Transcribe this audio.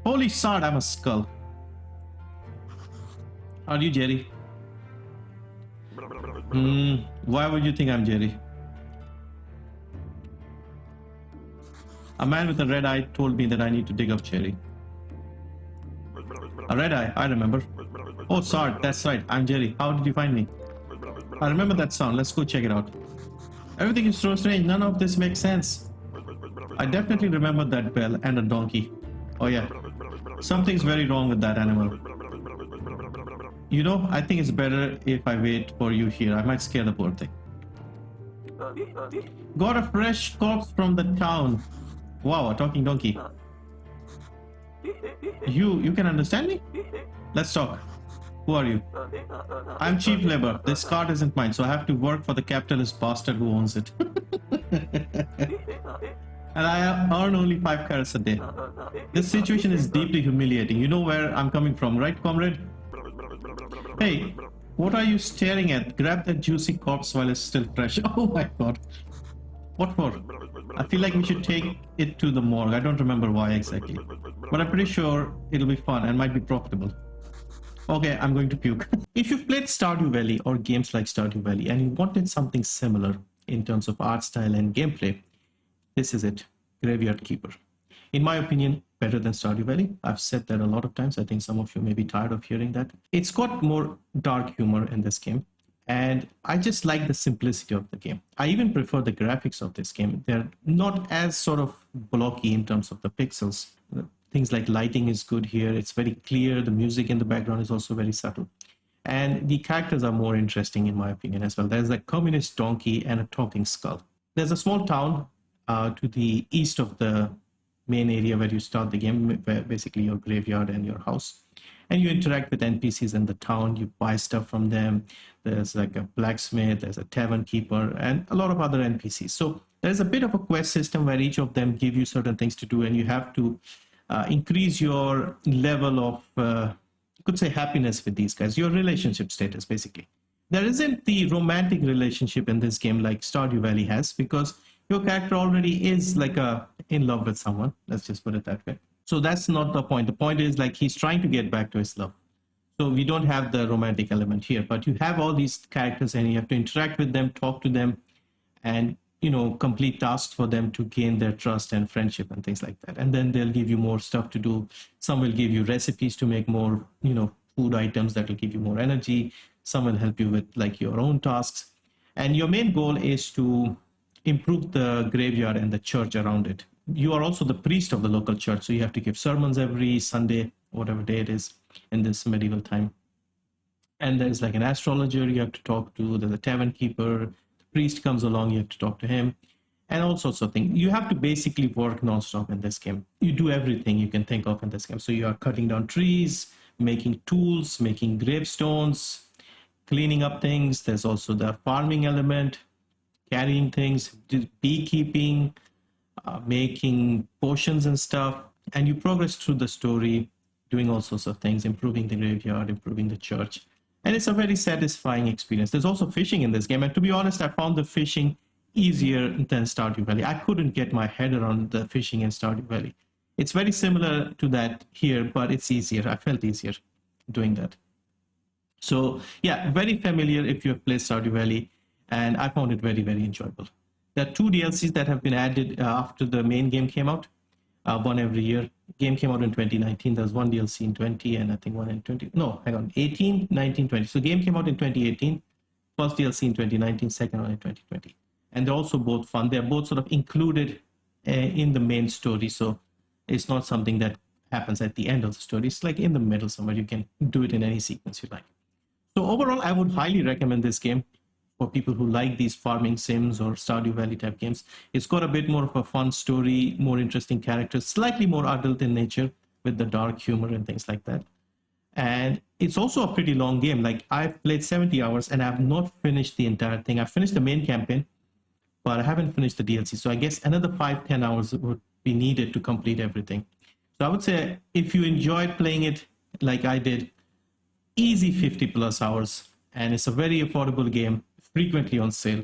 Holy Sard, I'm a skull. Are you Jerry? Why would you think I'm Jerry? A man with a red eye told me that I need to dig up Jerry. A red eye, I remember. Oh, Sard, that's right, I'm Jerry. How did you find me? I remember that sound, let's go check it out. Everything is so strange, none of this makes sense. I definitely remember that bell and a donkey. Oh yeah, something's very wrong with that animal. You know, I think it's better if I wait for you here. I might scare the poor thing. Got a fresh corpse from the town. Wow, a talking donkey. You can understand me? Let's talk. Who are you? I'm cheap labor. This cart isn't mine, so I have to work for the capitalist bastard who owns it. And I earn only 5 carats a day. This situation is deeply humiliating. You know where I'm coming from, right, comrade? Hey, what are you staring at? Grab that juicy corpse while it's still fresh. Oh my god. What for? I feel like we should take it to the morgue. I don't remember why exactly. But I'm pretty sure it'll be fun and might be profitable. Okay, I'm going to puke. If you've played Stardew Valley or games like Stardew Valley and you wanted something similar in terms of art style and gameplay, this is it. Graveyard Keeper. In my opinion, better than Stardew Valley. I've said that a lot of times. I think some of you may be tired of hearing that. It's got more dark humor in this game. And I just like the simplicity of the game. I even prefer the graphics of this game. They're not as sort of blocky in terms of the pixels. Things like lighting is good here. It's very clear. The music in the background is also very subtle. And the characters are more interesting in my opinion as well. There's a communist donkey and a talking skull. There's a small town to the east of the main area where you start the game, where basically your graveyard and your house. And you interact with NPCs in the town, you buy stuff from them. There's like a blacksmith, there's a tavern keeper, and a lot of other NPCs. So there's a bit of a quest system where each of them give you certain things to do, and you have to increase your level of, you could say, happiness with these guys, your relationship status, basically. There isn't the romantic relationship in this game like Stardew Valley has, because your character already is like in love with someone. Let's just put it that way. So that's not the point. The point is like he's trying to get back to his love. So we don't have the romantic element here, but you have all these characters and you have to interact with them, talk to them, and, you know, complete tasks for them to gain their trust and friendship and things like that. And then they'll give you more stuff to do. Some will give you recipes to make more, you know, food items that will give you more energy. Some will help you with like your own tasks. And your main goal is to improve the graveyard and the church around it. You are also the priest of the local church, so you have to give sermons every Sunday, whatever day it is in this medieval time. And there's like an astrologer you have to talk to, there's a tavern keeper, the priest comes along, you have to talk to him, and all sorts of things. You have to basically work non-stop in this game. You do everything you can think of in this game. So you are cutting down trees, making tools, making gravestones, cleaning up things. There's also the farming element, carrying things, beekeeping, making potions and stuff, and you progress through the story, doing all sorts of things, improving the graveyard, improving the church, and it's a very satisfying experience. There's also fishing in this game, and to be honest, I found the fishing easier than Stardew Valley. I couldn't get my head around the fishing in Stardew Valley. It's very similar to that here, but it's easier. I felt easier doing that. So yeah, very familiar if you have played Stardew Valley, and I found it very, very enjoyable. There are 2 DLCs that have been added after the main game came out, one every year. Game came out in 2019. There's 1 DLC in 20 and I think 1 in 20. No, hang on, 18, 19, 20. So game came out in 2018, first DLC in 2019, second one in 2020. And they're also both fun. They're both sort of included in the main story. So it's not something that happens at the end of the story. It's like in the middle somewhere. You can do it in any sequence you like. So overall, I would highly recommend this game for people who like these farming sims or Stardew Valley type games. It's got a bit more of a fun story, more interesting characters, slightly more adult in nature with the dark humor and things like that. And it's also a pretty long game. Like I've played 70 hours and I've not finished the entire thing. I've finished the main campaign, but I haven't finished the DLC. So I guess another 5-10 hours would be needed to complete everything. So I would say if you enjoyed playing it like I did, easy 50+ hours. And it's a very affordable game, frequently on sale.